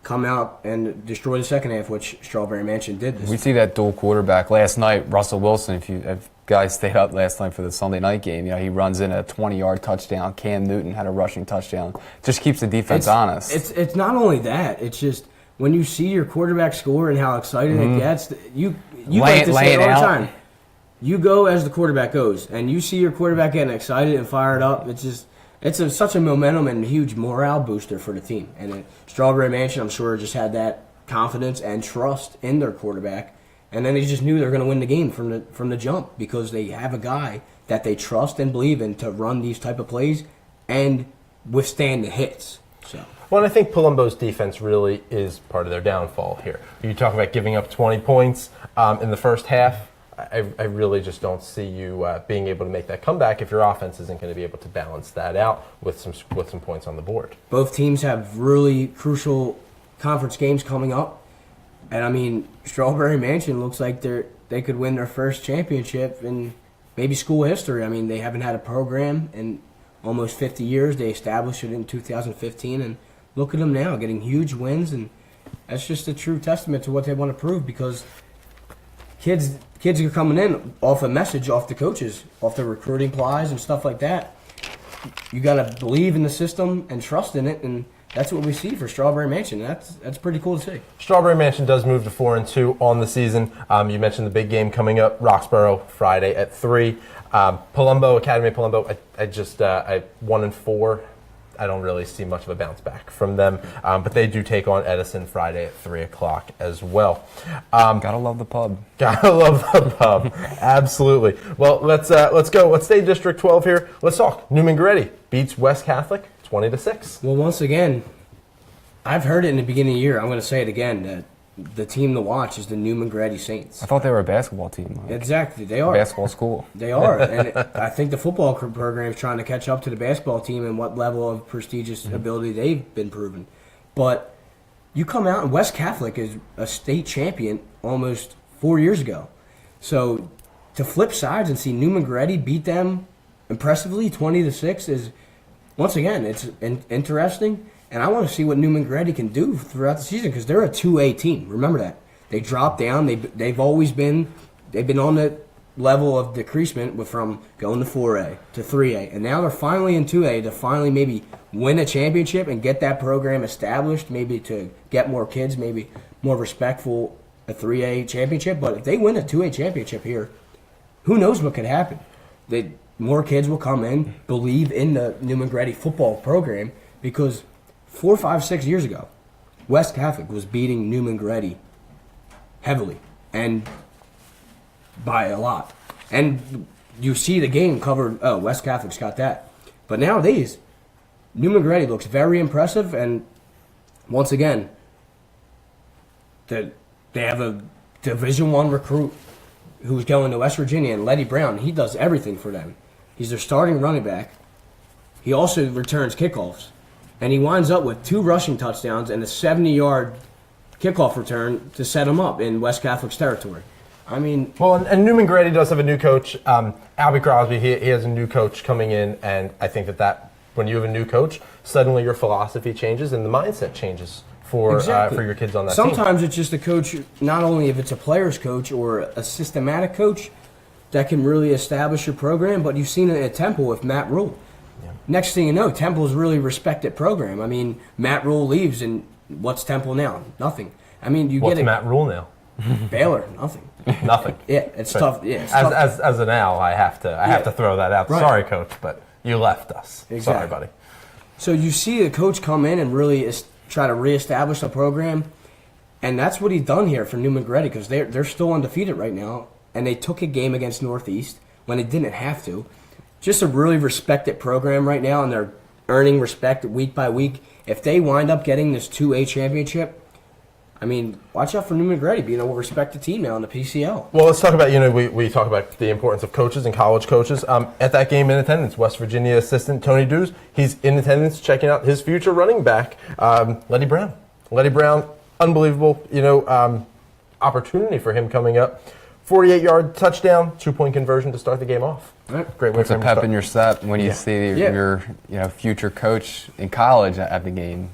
come out and destroy the second half, which Strawberry Mansion did this. We see that dual quarterback last night. Russell Wilson, if guys stayed up last night for the Sunday night game, he runs in a 20-yard touchdown. Cam Newton had a rushing touchdown. Just keeps the defense honest. It's not only that. It's just when you see your quarterback score and how excited it gets, you like to say it all the time. You go as the quarterback goes, and you see your quarterback getting excited and fired up. It's such a momentum and huge morale booster for the team. And Strawberry Mansion, I'm sure, just had that confidence and trust in their quarterback, and then they just knew they were going to win the game from the jump because they have a guy that they trust and believe in to run these type of plays and withstand the hits. So. Well, and I think Palumbo's defense really is part of their downfall here. You talk about giving up 20 points in the first half. I really just don't see you being able to make that comeback if your offense isn't going to be able to balance that out with some points on the board. Both teams have really crucial conference games coming up, and I mean Strawberry Mansion looks like they could win their first championship in maybe school history. I mean they haven't had a program in almost 50 years. They established it in 2015, and look at them now getting huge wins, and that's just a true testament to what they want to prove because kids are coming in off a message, off the coaches, off the recruiting plies and stuff like that. You got to believe in the system and trust in it, and that's what we see for Strawberry Mansion. That's pretty cool to see. Strawberry Mansion does move to 4-2 on the season. You mentioned the big game coming up, Roxborough Friday at 3. Palumbo, Academy of Palumbo, I 1-4. I don't really see much of a bounce back from them, but they do take on Edison Friday at 3 o'clock as well. Gotta love the pub. Gotta love the pub, absolutely. Well, let's go. Let's stay District 12 here. Let's talk. Newman-Goretti beats West Catholic 20-6. Well, once again, I've heard it in the beginning of the year. I'm going to say it again. That the team to watch is the Newman-Goretti Saints. I thought they were a basketball team. Exactly, they are. Basketball school. They are, and I think the football program is trying to catch up to the basketball team and what level of prestigious ability they've been proven. But you come out, and West Catholic is a state champion almost 4 years ago. So to flip sides and see Newman-Goretti beat them impressively 20-6 is, once again, it's interesting. And I want to see what Newman-Goretti can do throughout the season because they're a 2A team. Remember that. They dropped down. They've always been on the level of decreasement from going to 4A to 3A. And now they're finally in 2A to finally maybe win a championship and get that program established, maybe to get more kids, maybe more respectful a 3A championship. But if they win a 2A championship here, who knows what could happen. More kids will come in, believe in the Newman-Goretti football program because 4, 5, 6 years ago, West Catholic was beating Newman-Goretti heavily and by a lot. And you see the game covered, oh, West Catholic's got that. But nowadays, Newman-Goretti looks very impressive, and once again, they have a Division I recruit who's going to West Virginia, and Letty Brown. He does everything for them. He's their starting running back. He also returns kickoffs. And he winds up with 2 rushing touchdowns and a 70-yard kickoff return to set him up in West Catholic's territory. I mean... Well, and Newman-Goretti does have a new coach. Albie Crosby, he has a new coach coming in, and I think that when you have a new coach, suddenly your philosophy changes and the mindset changes for your kids on that team. Sometimes it's just a coach, not only if it's a player's coach or a systematic coach that can really establish your program, but you've seen it at Temple with Matt Rule. Next thing you know, Temple's a really respected program. I mean, Matt Rule leaves, and what's Temple now? Nothing. I mean, What's Matt Rule now? Baylor, nothing. Nothing. Yeah, it's tough. Yeah, it's as an owl, I have to throw that out. Right. Sorry, coach, but you left us. Exactly. Sorry, buddy. So you see a coach come in and really try to reestablish the program, and that's what he's done here for Newman-Goretti because they're still undefeated right now, and they took a game against Northeast when they didn't have to. Just a really respected program right now, and they're earning respect week by week. If they wind up getting this 2A championship, I mean, watch out for Newman-Goretti being a respected team now in the PCL. Well, let's talk about, we talk about the importance of coaches and college coaches. At that game in attendance, West Virginia assistant Tony Dews, he's in attendance checking out his future running back, Letty Brown. Letty Brown, unbelievable, opportunity for him coming up. 48-yard touchdown, 2-point conversion to start the game off. Right. Great way It's for a him to pep start. in your step when you see your future coach in college at the game.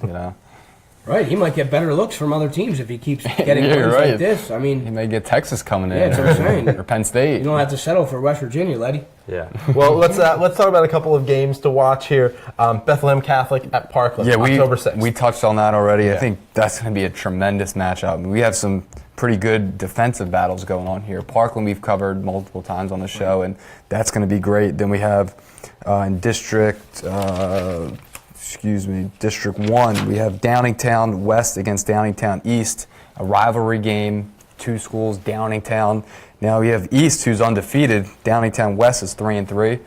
Right, he might get better looks from other teams if he keeps getting Yeah, wins right. like this. I mean, He may get Texas coming in. Yeah, that's what I'm saying. Or Penn State. you don't have to settle for West Virginia, Letty. Yeah. Well, let's talk about a couple of games to watch here. Bethlehem Catholic at Parkland, October 6th. We touched on that already. Yeah. I think that's going to be a tremendous matchup. I mean, we have some pretty good defensive battles going on here. Parkland we've covered multiple times on the show, and that's going to be great. Then we have in District 1, we have Downingtown West against Downingtown East, a rivalry game, 2 schools, Downingtown. Now we have East, who's undefeated. Downingtown West is 3-3.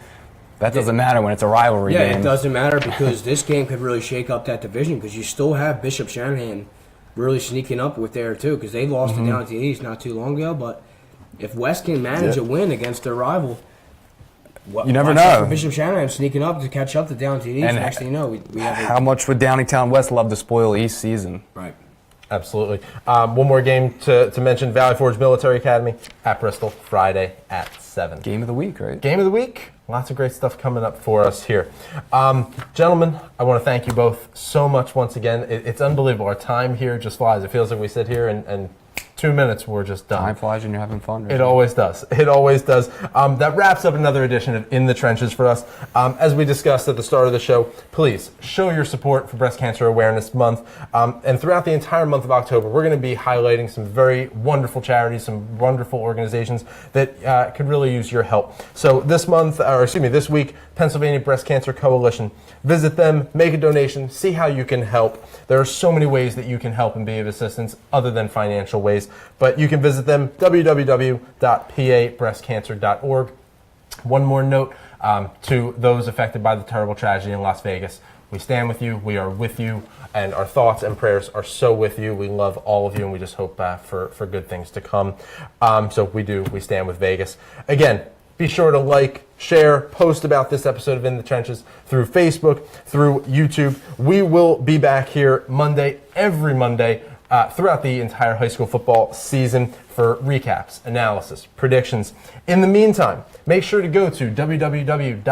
That doesn't matter when it's a rivalry game. Yeah, it doesn't matter because this game could really shake up that division because you still have Bishop Shanahan really sneaking up with there too because they lost to Downingtown East not too long ago. But if West can manage a win against their rival, You never watch out know. for Bishop Shanahan sneaking up to catch up to Downingtown East. And Next thing you know, we have How much would Downingtown West love to spoil East season? right. Absolutely. One more game to mention, Valley Forge Military Academy at Bristol, Friday at 7. Game of the week, right? Game of the week. Lots of great stuff coming up for us here. Gentlemen, I want to thank you both so much once again. It's unbelievable. Our time here just flies. It feels like we sit here and 2 minutes, we're just done. Time flies when you're having fun. It always does. It always does. That wraps up another edition of In the Trenches for us. As we discussed at the start of the show, please show your support for Breast Cancer Awareness Month. And throughout the entire month of October, we're going to be highlighting some very wonderful charities, some wonderful organizations that could really use your help. So this week, Pennsylvania Breast Cancer Coalition. Visit them, make a donation, see how you can help. There are so many ways that you can help and be of assistance other than financial ways. But you can visit them, www.pabreastcancer.org. One more note to those affected by the terrible tragedy in Las Vegas. We stand with you, we are with you, and our thoughts and prayers are so with you. We love all of you, and we just hope for good things to come. So we stand with Vegas. Again, be sure to like, share, post about this episode of In the Trenches through Facebook, through YouTube. We will be back here every Monday, throughout the entire high school football season for recaps, analysis, predictions. In the meantime, make sure to go to www.thesfbn,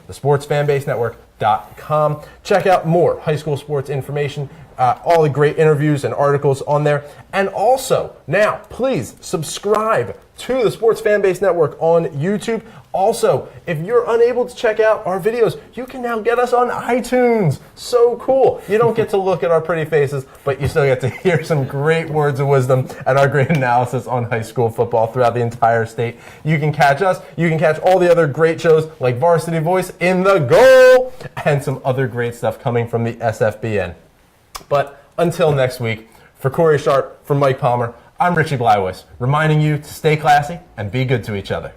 the Sports Fanbase Network.com. Check out more high school sports information, all the great interviews and articles on there. And also, now, please subscribe to the Sports Fanbase Network on YouTube. Also, if you're unable to check out our videos, you can now get us on iTunes. So cool. You don't get to look at our pretty faces, but you still get to hear some great words of wisdom and our great analysis on high school football throughout the entire state. You can catch us. You can catch all the other great shows like Varsity Voice, In the Goal, and some other great stuff coming from the SFBN. But until next week, for Corey Sharp, for Mike Palmer, I'm Richie Blywice, reminding you to stay classy and be good to each other.